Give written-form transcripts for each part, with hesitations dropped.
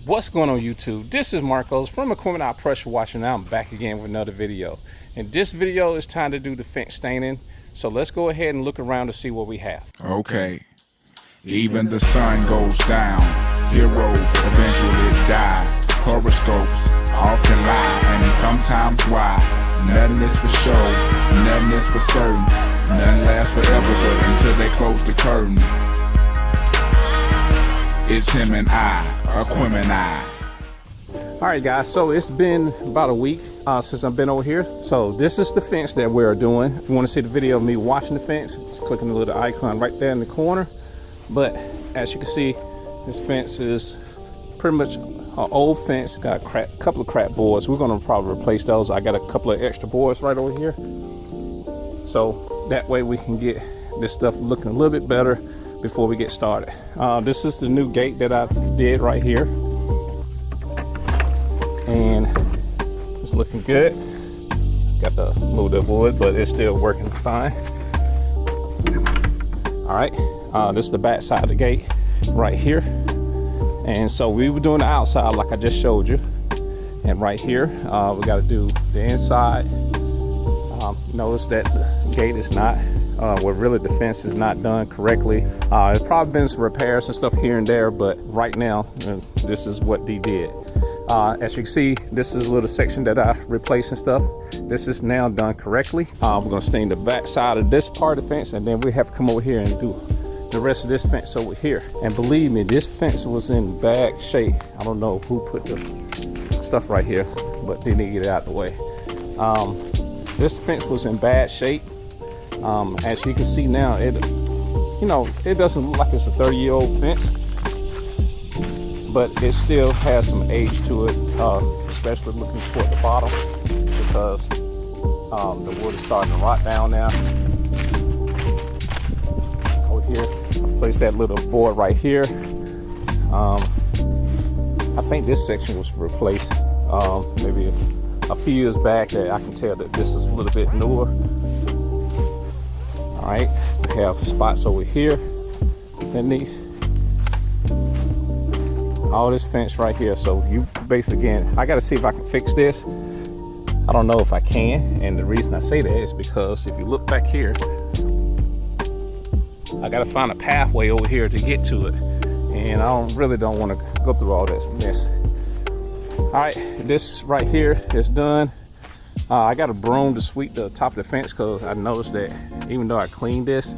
What's going on YouTube? This is Marcos from Equipment Out Pressure Washer, and I'm back again with another video. In this video, it's time to do the fence staining. So let's go ahead and look around to see what we have. Okay. Even the sun goes down. Heroes eventually die. Horoscopes often lie, and sometimes why. Nothing is for show, nothing is for certain. Nothing lasts forever, but until they close the curtain. It's him and I, Equipment I. Alright guys, so it's been about a week since I've been over here. So this is the fence that we're doing. If you want to see the video of me washing the fence, just click on the little icon right there in the corner. But as you can see, this fence is pretty much an old fence. Got a couple of cracked boards. We're going to probably replace those. I got a couple of extra boards right over here. So that way we can get this stuff looking a little bit better before we get started. This is the new gate that I did right here, and it's looking good. Got to move the wood, but it's still working fine. All right, this is the back side of the gate right here, and so we were doing the outside like I just showed you, and right here we got to do the inside. Notice that the gate is not well, really the fence is not done correctly. It's probably been some repairs and stuff here and there, but right now this is what they did. As you can see, this is a little section that I replaced and stuff. This is now done correctly. We're gonna stain the back side of this part of the fence, and then we have to come over here and do the rest of this fence over here. And believe me, this fence was in bad shape. I don't know who put the stuff right here, but they need to get it out of the way. This fence was in bad shape. As you can see now, it doesn't look like it's a 30-year-old fence, but it still has some age to it, especially looking toward the bottom, because the wood is starting to rot down now. Over here, I placed that little board right here. I think this section was replaced maybe a few years back. That I can tell that this is a little bit newer. All right, we have spots over here in these. All this fence right here. So you basically, again, I got to see if I can fix this. I don't know if I can, and the reason I say that is because if you look back here, I got to find a pathway over here to get to it, and I really don't want to go through all this mess. All right, this right here is done. I got a broom to sweep the top of the fence because I noticed that even though I cleaned this,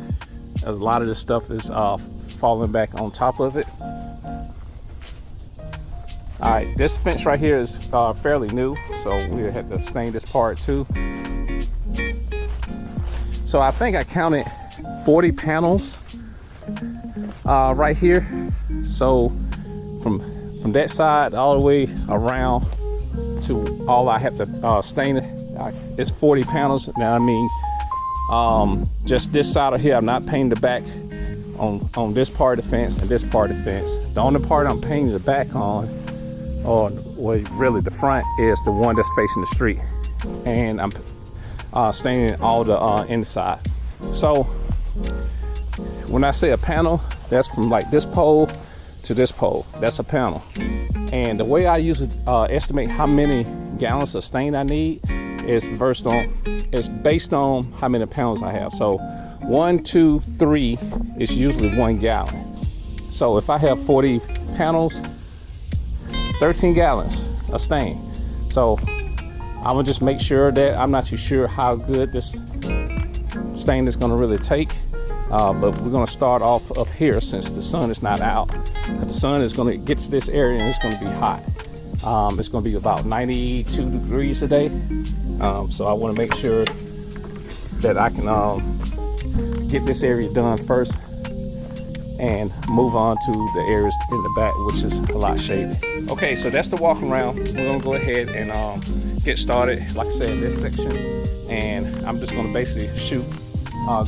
a lot of this stuff is falling back on top of it. All right, this fence right here is fairly new, so we have to stain this part too. So I think I counted 40 panels right here. So from that side all the way around to all I have to stain it, it's 40 panels. Now I mean, just this side of here, I'm not painting the back on this part of the fence and this part of the fence. The only part I'm painting the back on, or well, really the front, is the one that's facing the street, and I'm staining all the inside. So when I say a panel, that's from like this pole to this pole. That's a panel. And the way I usually estimate how many gallons of stain I need is based on how many panels I have. So 1, 2, 3 is usually 1 gallon. So if I have 40 panels, 13 gallons of stain. So I will just make sure that I'm not too sure how good this stain is going to really take, but we're going to start off up here since the sun is not out. The sun is going to get to this area and it's going to be hot. It's going to be about 92 degrees today. So I want to make sure that I can get this area done first and move on to the areas in the back, which is a lot shaded. Okay, so that's the walk around. We're going to go ahead and get started, like I said, in this section. And I'm just going to basically shoot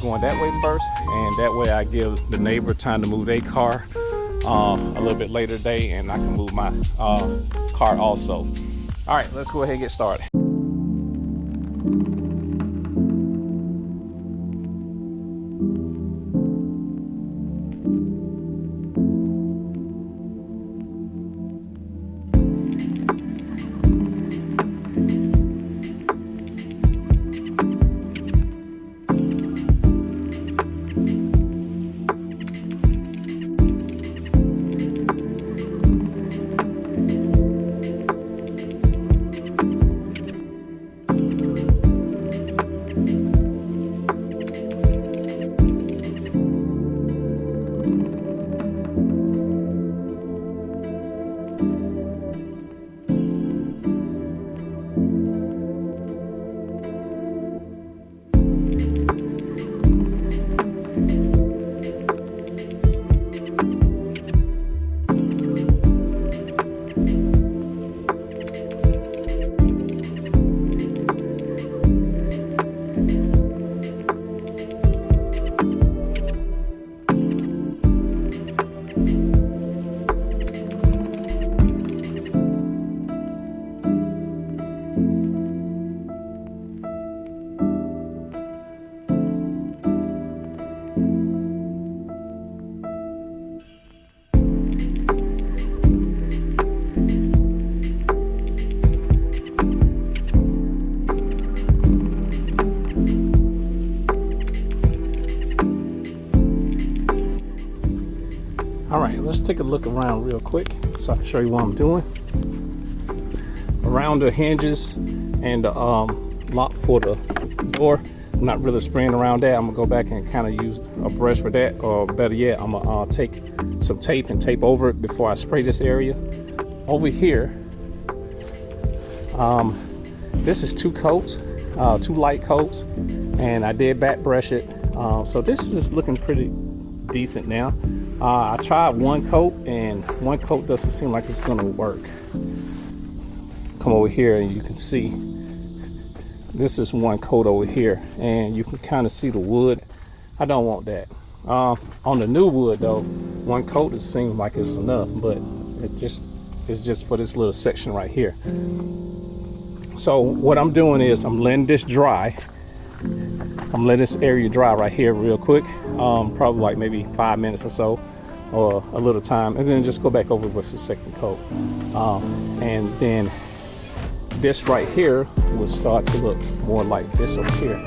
going that way first, and that way I give the neighbor time to move their car a little bit later today, and I can move my car also. All right, let's go ahead and get started. All right, let's take a look around real quick so I can show you what I'm doing. Around the hinges and the lock for the door, I'm not really spraying around that. I'm gonna go back and kind of use a brush for that, or better yet, I'm gonna take some tape and tape over it before I spray this area. Over here, this is 2 coats, 2 light coats, and I did back brush it. So this is looking pretty decent now. I tried 1 coat, and 1 coat doesn't seem like it's gonna work. Come over here and you can see this is 1 coat over here, and you can kind of see the wood. I don't want that. On the new wood though, 1 coat it seems like it's enough, but it's just for this little section right here. So what I'm doing is I'm letting this dry. I'm letting this area dry right here real quick, probably like maybe 5 minutes or so, or a little time, and then just go back over with the 2nd coat. And then this right here will start to look more like this over here,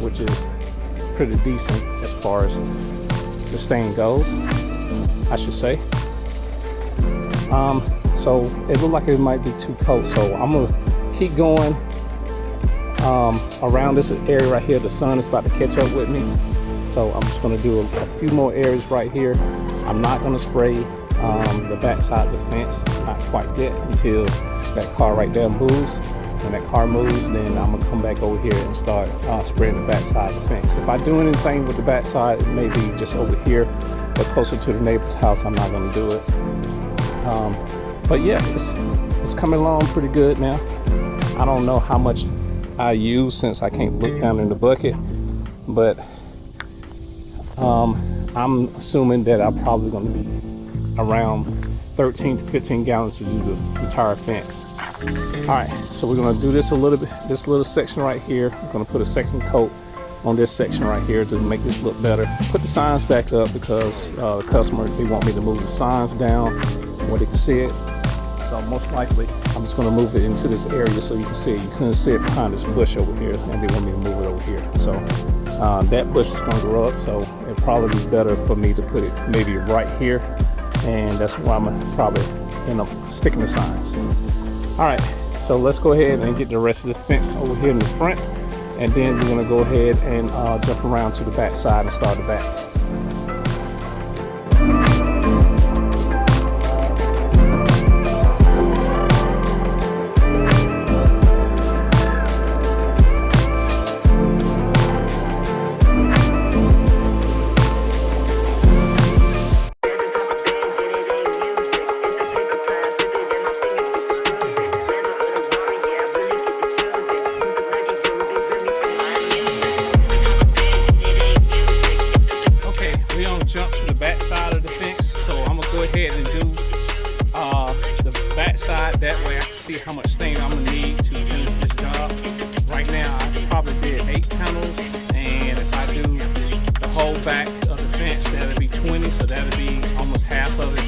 which is pretty decent as far as the stain goes, I should say. So it looked like it might be 2 coats, so I'm gonna keep going around this area right here. The sun is about to catch up with me, so I'm just gonna do a few more areas right here. I'm not gonna spray the back side of the fence, not quite yet, until that car right there moves. When that car moves, then I'm gonna come back over here and start spraying the back side of the fence. If I do anything with the back side, it may be just over here, but closer to the neighbor's house, I'm not gonna do it. But yeah, it's coming along pretty good now. I don't know how much I use since I can't look down in the bucket, but I'm assuming that I'm probably going to be around 13 to 15 gallons to do the entire fence. All right, so we're going to do this a little bit, this little section right here. I'm going to put a 2nd coat on this section right here to make this look better. Put the signs back up because the customer, they want me to move the signs down where they can see it. So most likely I'm just going to move it into this area so you can see it. You couldn't see it behind this bush over here, and they want me to move it over here. So that bush is going to grow up, so it'd probably be better for me to put it maybe right here, and that's why I'm gonna probably end up sticking the signs. All right, so let's go ahead and get the rest of this fence over here in the front, and then we're going to go ahead and jump around to the back side and start the back. Jump to the back side of the fence, so I'm gonna go ahead and do the back side. That way I can see how much stain I'm gonna need to finish this job. Right now I probably did 8 panels, and if I do the whole back of the fence, that'll be 20, so that'll be almost half of it.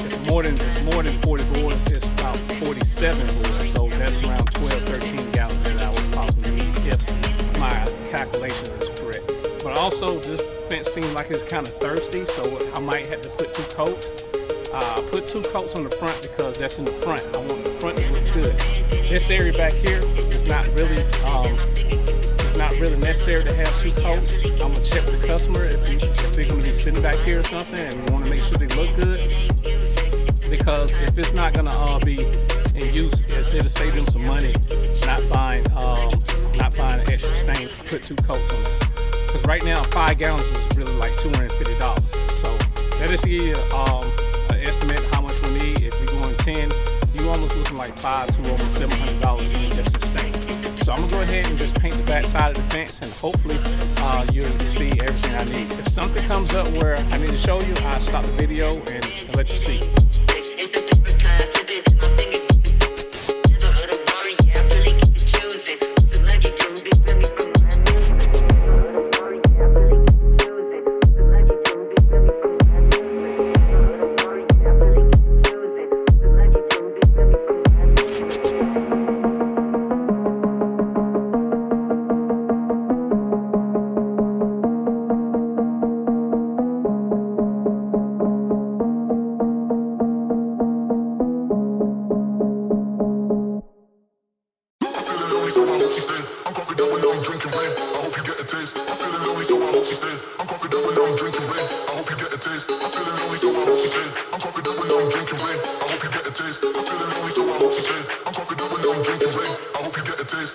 It's more than 40 boards. It's about 47 boards, so that's around 12-13 gallons that I would probably need if my calculation is correct. But also, this fence seems like it's kind of thirsty, so I might have to put 2 coats. I put 2 coats on the front because that's in the front. I want the front to look good. This area back here is not really necessary to have 2 coats. I'm gonna check with the customer if they're gonna be sitting back here or something, and we want to make sure they look good. Because if it's not gonna be in use, it'll save them some money not buying an extra stain. Put 2 coats on it. Because right now 5 gallons is really like $250. So that is an estimate how much we need. If you're going 10, you're almost looking like $500 to almost $700 in just a stain. So I'm gonna go ahead and just paint the back side of the fence, and hopefully you'll see everything I need. If something comes up where I need to show you, I'll stop the video and let you see. drinking rain. I hope you get a taste. I'm feeling lonely, so I hope she stays. I'm confident when I'm drinking rain. I hope you get a taste. I'm feeling lonely, so I hope she stays. I'm confident when I'm drinking rain. I hope you get a taste. I'm feeling lonely, so I hope she stays. I'm confident when I'm drinking rain. I hope you get a taste.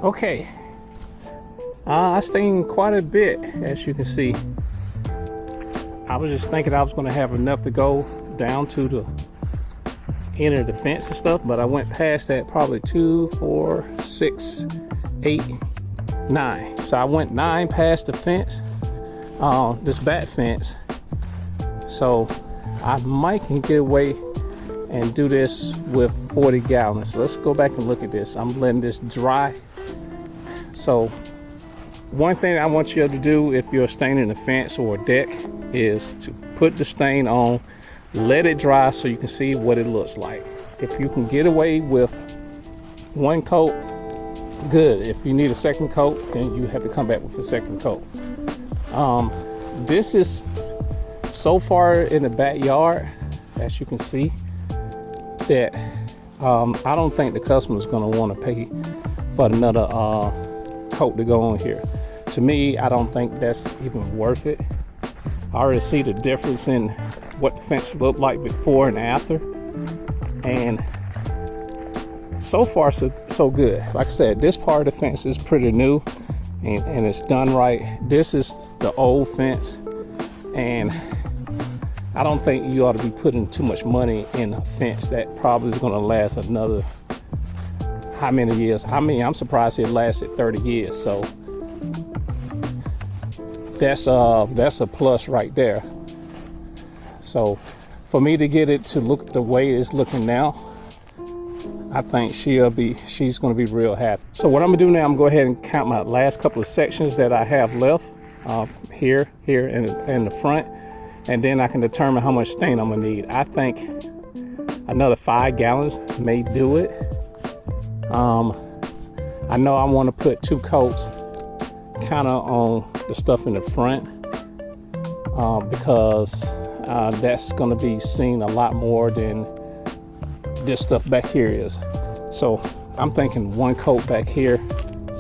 Okay, I stained quite a bit, as you can see. I was just thinking I was going to have enough to go down to the end of the fence and stuff, but I went past that probably 2, 4, 6, 8, 9. So I went 9 past the fence, this back fence. So I might can get away and do this with 40 gallons. Let's go back and look at this. I'm letting this dry. So one thing I want you to do if you're staining a fence or a deck is to put the stain on, let it dry so you can see what it looks like. If you can get away with 1 coat, good. If you need a second coat, then you have to come back with a second coat. This is so far in the backyard, as you can see, that I don't think the customer is going to want to pay for another coat to go on here. To me, I don't think that's even worth it. I already see the difference in what the fence looked like before and after, and so far so good. Like I said, this part of the fence is pretty new and it's done right. This is the old fence, and I don't think you ought to be putting too much money in a fence that probably is going to last another how many years. I mean, I'm surprised it lasted 30 years. So that's a plus right there. So for me to get it to look the way it's looking now, I think she's going to be real happy. So what I'm gonna do now, I'm gonna go ahead and count my last couple of sections that I have left, here, and the front, and then I can determine how much stain I'm gonna need. I think another 5 gallons may do it. I know I want to put 2 coats kind of on the stuff in the front, because that's going to be seen a lot more than this stuff back here is. So I'm thinking 1 coat back here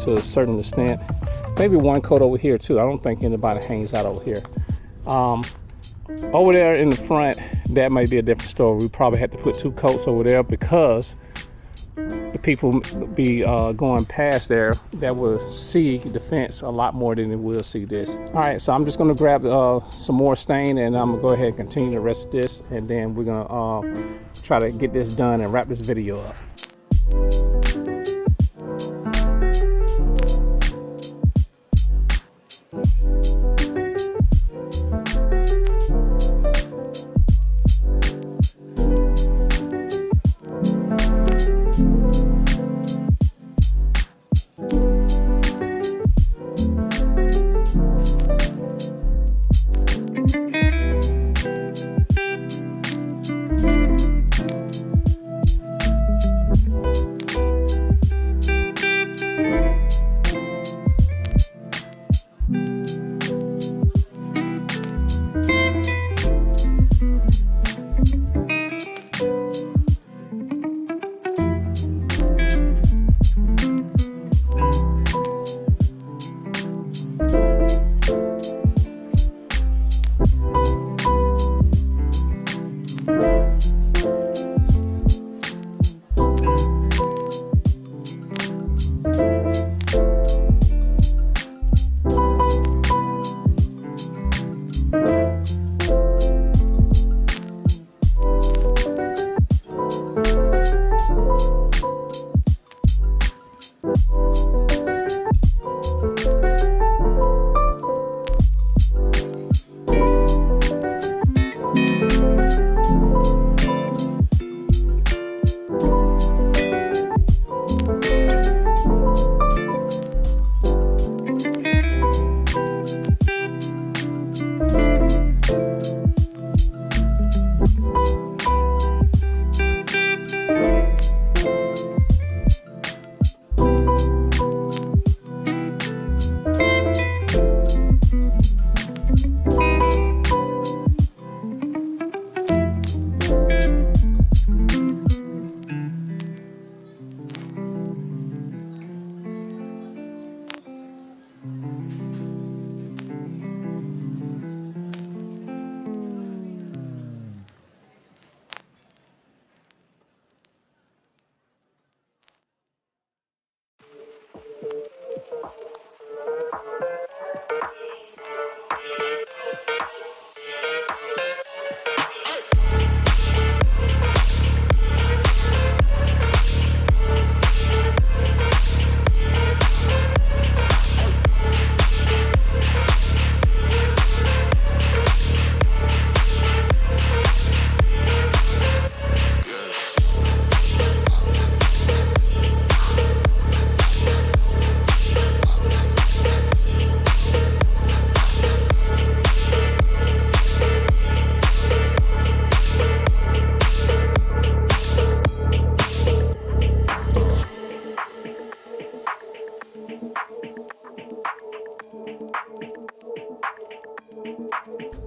to a certain extent, maybe 1 coat over here too. I don't think anybody hangs out over here. Over there in the front, that might be a different story. We probably have to put 2 coats over there because the people be going past there that will see the fence a lot more than they will see this. All right, so I'm just gonna grab some more stain, and I'm gonna go ahead and continue the rest of this, and then we're gonna try to get this done and wrap this video up.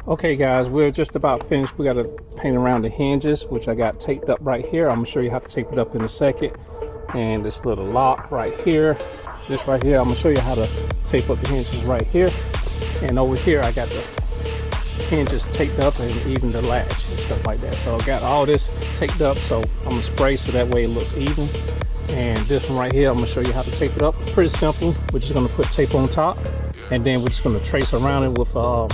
Okay guys, we're just about finished. We got to paint around the hinges, which I got taped up right here. I'm gonna show you how to tape it up in a second. And this little lock right here, this right here, I'm gonna show you how to tape up the hinges right here. And over here I got the hinges taped up and even the latch and stuff like that. So I got all this taped up, so I'm gonna spray so that way it looks even. And this one right here, I'm gonna show you how to tape it up. Pretty simple. We're just gonna put tape on top, and then we're just gonna trace around it with a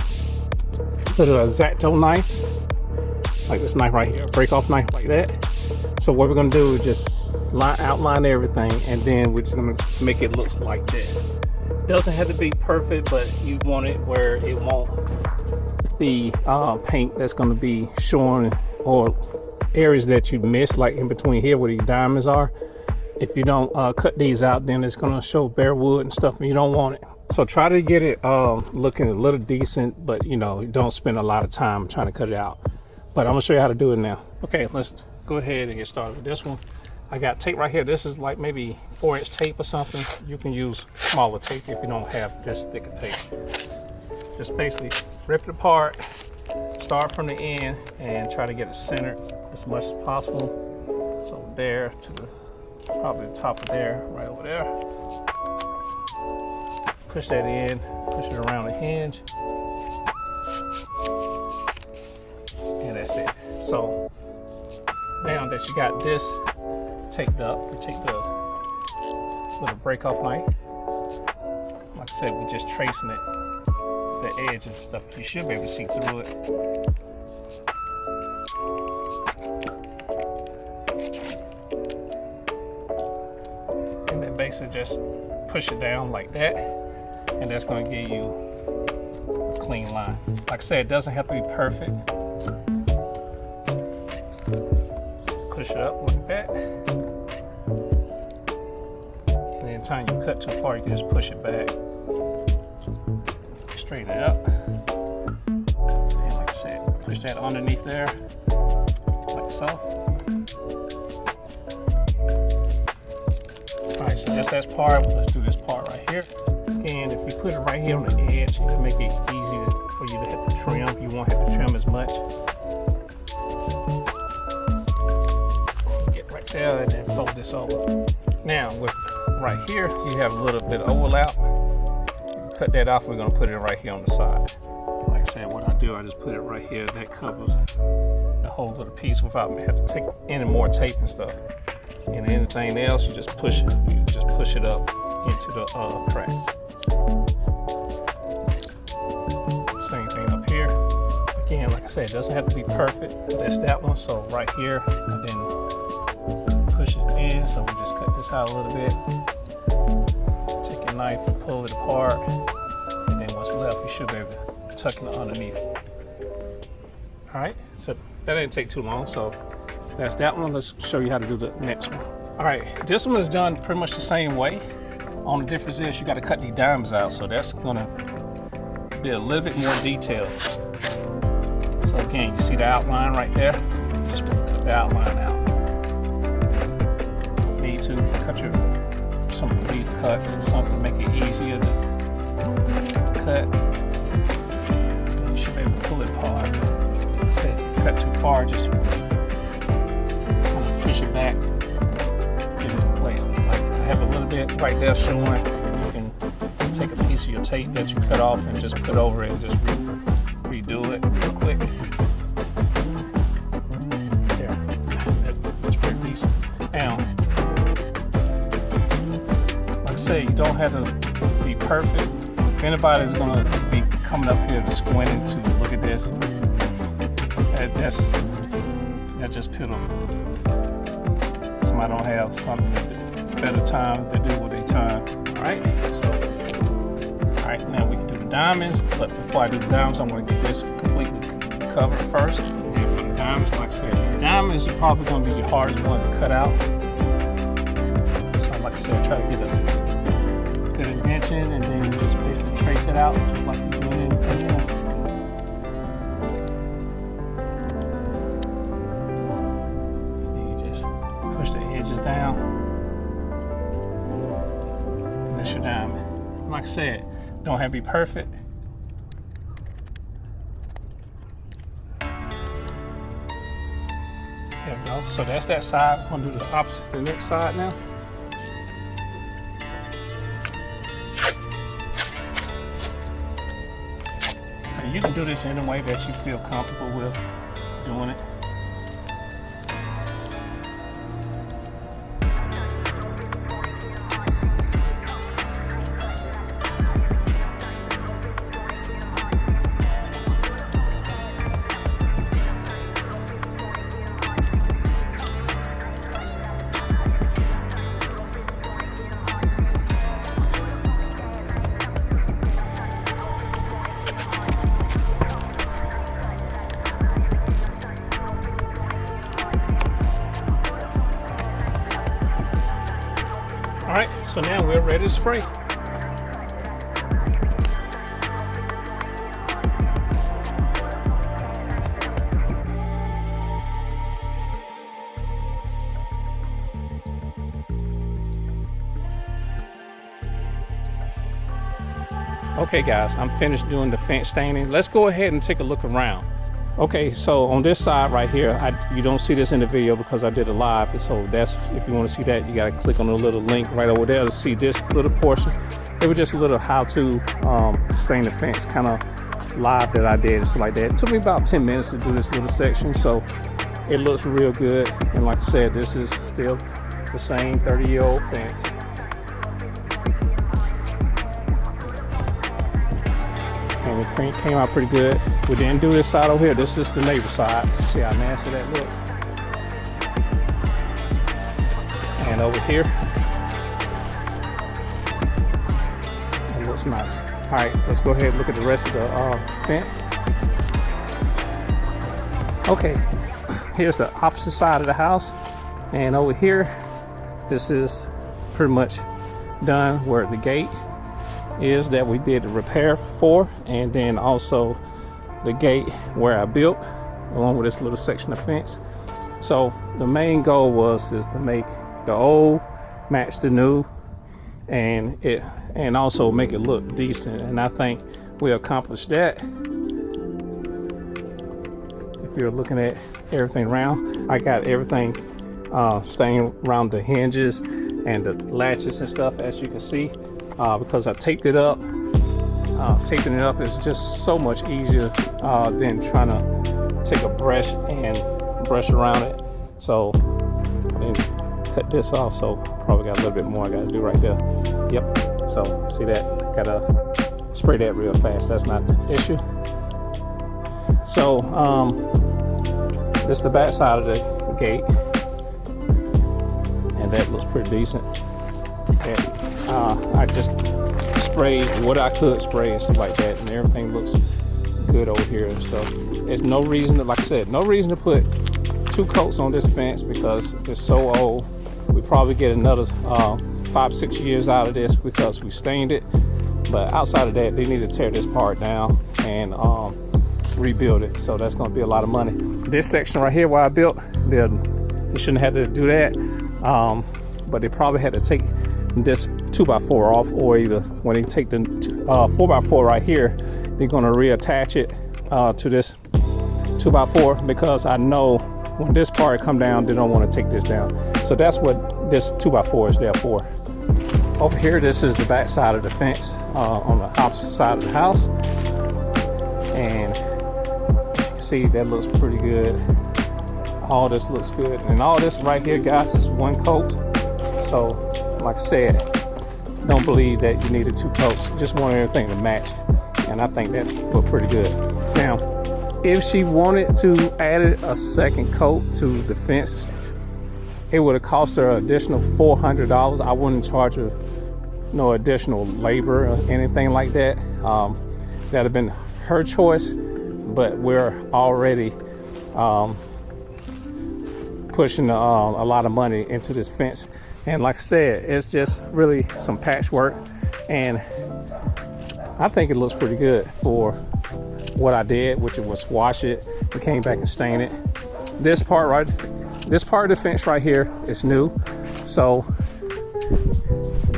X-Acto knife, like this knife right here, break off knife like that. So what we're gonna do is just outline everything, and then we're just gonna make it look like this. Doesn't have to be perfect, but you want it where it won't be paint that's gonna be showing, or areas that you missed, like in between here where these diamonds are. If you don't cut these out, then it's gonna show bare wood and stuff, and you don't want it. So try to get it looking a little decent, but you know, don't spend a lot of time trying to cut it out. But I'm gonna show you how to do it now. Okay, let's go ahead and get started with this one. I got tape right here. This is like maybe 4-inch tape or something. You can use smaller tape if you don't have this thick of tape. Just basically rip it apart, start from the end, and try to get it centered as much as possible. So there to the, probably the top of there, right over there. Push that in, push it around the hinge, and that's it. So now that you got this taped up, we take the little break off knife. Like I said, we're just tracing it, the edges and stuff. You should be able to see through it. And then basically just push it down like that, and that's going to give you a clean line. Like I said, it doesn't have to be perfect. Push it up like that. And then time you cut too far, you can just push it back. Straighten it up. And like I said, push that underneath there, like so. Alright, so that's that part. Let's do this part right here. And if you put it right here on the edge, it'll make it easy for you to hit the trim. You won't have to trim as much. Get right there and then fold this over. Now, with right here, you have a little bit of overlap. Cut that off, we're gonna put it right here on the side. Like I said, what I do, I just put it right here. That covers the whole little piece without having to take any more tape and stuff. And anything else, you just push it. You just push it up into the cracks. Same thing up here. Again, like I said, it doesn't have to be perfect. That's that one. So right here, and then push it in. So we just cut this out a little bit. Take your knife and pull it apart. And then what's left, you should be able to tuck it underneath. All right, so that didn't take too long. So that's that one. Let's show you how to do the next one. All right, this one is done pretty much the same way. Only difference is you got to cut these diamonds out, so that's gonna be a little bit more detailed. So again, you see the outline right there? Just cut the outline out. Need to cut some relief cuts or something to make it easier to cut. You should be able to pull it apart. Like I said, cut too far, just push it back, get it in place. Like I have a little bit right there showing. You can take a piece of your tape that you cut off and just put over it and just redo it real quick. There, that's pretty decent. Now, like I say, you don't have to be perfect. If anybody's gonna be coming up here to squinting to look at this, that's just pitiful. Somebody don't have something to do, better time to do with their time. All right, so all right, now we can do the diamonds, but before I do the diamonds, I'm going to get this completely covered first. And for the diamonds, like I said, the diamonds are probably going to be your hardest one to cut out. So like I said, try to get a good indentation, and then just basically trace it out just like you're doing anything else. Push the edges down, and that's your diamond. Like I said, don't have to be perfect. There we go. So that's that side. I'm gonna do the opposite, the next side now. And you can do this any way that you feel comfortable with doing it. All right, so now we're ready to spray. Okay guys, I'm finished doing the fence staining. Let's go ahead and take a look around. Okay, so on this side right here, you don't see this in the video because I did it live. So that's, if you want to see that, you got to click on the little link right over there to see this little portion. It was just a little how to stain the fence kind of live that I did and stuff like that. It took me about 10 minutes to do this little section, so it looks real good. And like I said, this is still the same 30-year-old fence. And the paint came out pretty good. We didn't do this side over here. This is the neighbor side. See how nasty that looks. And over here, it looks nice. All right, so let's go ahead and look at the rest of the fence. Okay, here's the opposite side of the house. And over here, this is pretty much done where the gate is that we did the repair for, and then also the gate where I built along with this little section of fence. So the main goal is to make the old match the new and also make it look decent, and I think we accomplished that. If you're looking at everything around, I got everything stained around the hinges and the latches and stuff, as you can see. Because I taped it up. Taping it up is just so much easier than trying to take a brush and brush around it. So I didn't cut this off, so probably got a little bit more I got to do right there. Yep. So see that? Gotta spray that real fast. That's not the issue. So this is the back side of the gate, and that looks pretty decent. And, I just sprayed what I could spray and stuff like that, and everything looks good over here and stuff. There's no reason to, like I said, no reason to put 2 coats on this fence because it's so old. We probably get another 5-6 years out of this because we stained it. But outside of that, they need to tear this part down and rebuild it. So that's going to be a lot of money. This section right here where I built, they shouldn't have had to do that, but they probably had to take this 2x4 off, or either when they take the 4x4 right here, they're going to reattach it to this 2x4, because I know when this part come down, they don't want to take this down. So that's what this 2x4 is there for. Over here, this is the back side of the fence on the opposite side of the house, and as you can see, that looks pretty good. All this looks good, and all this right here, guys, is 1 coat. So like I said, don't believe that you needed 2 coats. Just want everything to match, and I think that looked pretty good. Now, if she wanted to add a second coat to the fence, it would have cost her an additional $400. I wouldn't charge her no additional labor or anything like that. That'd have been her choice, but we're already pushing a lot of money into this fence. And like I said, it's just really some patchwork, and I think it looks pretty good for what I did, which was wash it and came back and stain it. This part of the fence right here is new, so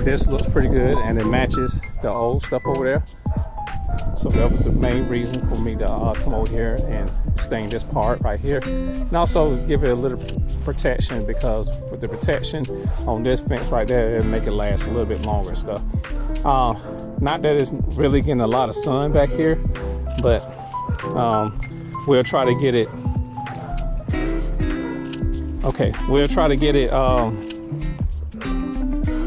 this looks pretty good, and it matches the old stuff over there. So that was the main reason for me to come over here and stain this part right here, and also give it a little protection, because with the protection on this fence right there, it'll make it last a little bit longer and stuff. Not that it's really getting a lot of sun back here, but we'll try to get it. Okay, we'll try to get it.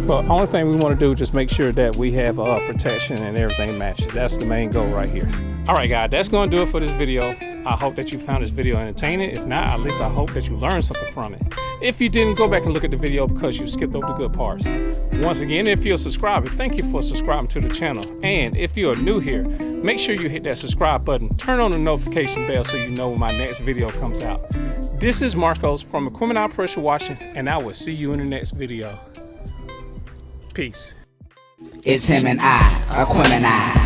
But only thing we want to do is just make sure that we have protection and everything matches. That's the main goal right here. All right, guys, that's going to do it for this video. I hope that you found this video entertaining. If not, at least I hope that you learned something from it. If you didn't, go back and look at the video because you skipped over the good parts. Once again, if you're a subscriber, thank you for subscribing to the channel. And if you're new here, make sure you hit that subscribe button, turn on the notification bell so you know when my next video comes out. This is Marcos from Equipment Out Pressure Washing, and I will see you in the next video. Peace. It's him and I, Equipment Eye.